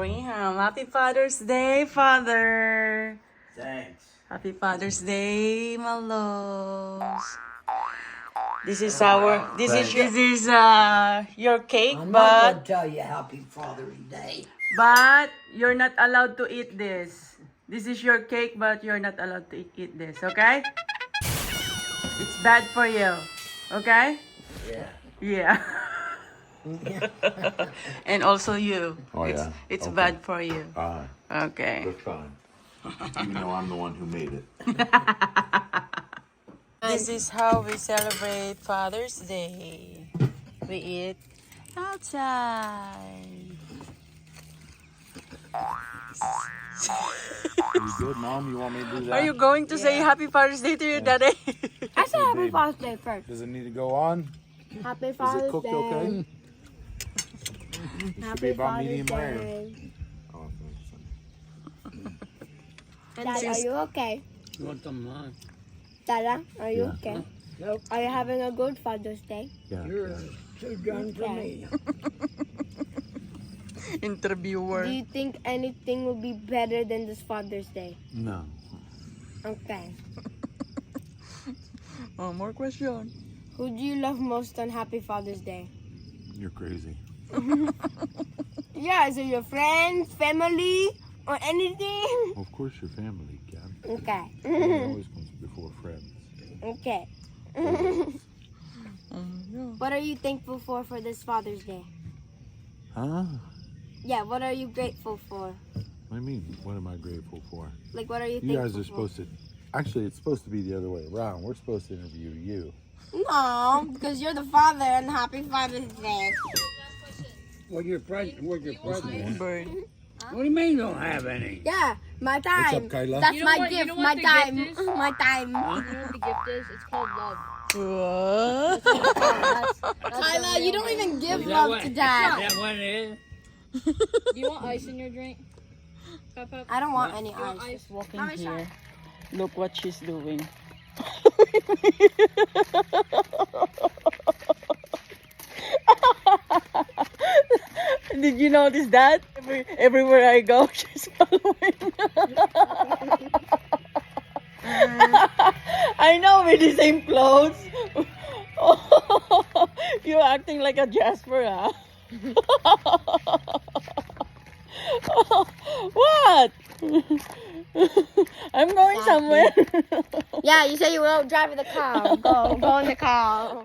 Graham. Happy Father's Day, Father. Thanks. Happy Father's Day, my loves. This is your cake, I'm not but going to tell you Happy Father's Day. you're not allowed to eat this. This is your cake, but you're not allowed to eat this, okay? It's bad for you, okay? Yeah. Yeah. And also you. Oh, yeah. It's Okay. bad for you. Okay. That's fine. Even though I'm the one who made it. This is how we celebrate Father's Day. We eat outside. You good, Mom? You want me to do that? Are you going to say Happy Father's Day to your daddy? I said Happy babe. Father's Day first. Does it need to go on? Happy Is Father's it cooked Day. okay? It should Happy be about Father's medium rare. Day. Oh, thanks. Dad, are you okay? You want some mine? Dada, are you Yeah. okay? Nope. Are you having a good Father's Day? Yeah. You're yeah. too young for me. Interviewer. Do you think anything will be better than this Father's Day? No. Okay. Oh, more question. Who do you love most on Happy Father's Day? You're crazy. Yeah, is it your friends, family, or anything? Of course, your family, Gab. Okay. Family always comes before friends. Okay. What are you thankful for this Father's Day? Huh? Yeah, what are you grateful for? What do you mean? What am I grateful for? Like, what are you You thankful guys are for? supposed to. Actually, it's supposed to be the other way around. We're supposed to interview you. No, because you're the father and Happy Father's Day. What's your present? What's your present? Bird. What do you mean you don't have any? Yeah, my time. What's up, Kyla? That's You know my what- you gift. know My what the time. gift is? My time. You know what the gift is? It's called love. What? Kyla, you don't even give Is that love what- to Is dad. that what it is? Do you want ice in your drink? Pep, pep. I don't want any You want ice. ice? Walking here. Look what she's doing. Did you notice that? Everywhere I go, she's following. I know, with the same clothes. You're acting like a Jasper, huh? What? I'm going somewhere. Yeah, you said you were out driving the car. Go in the car.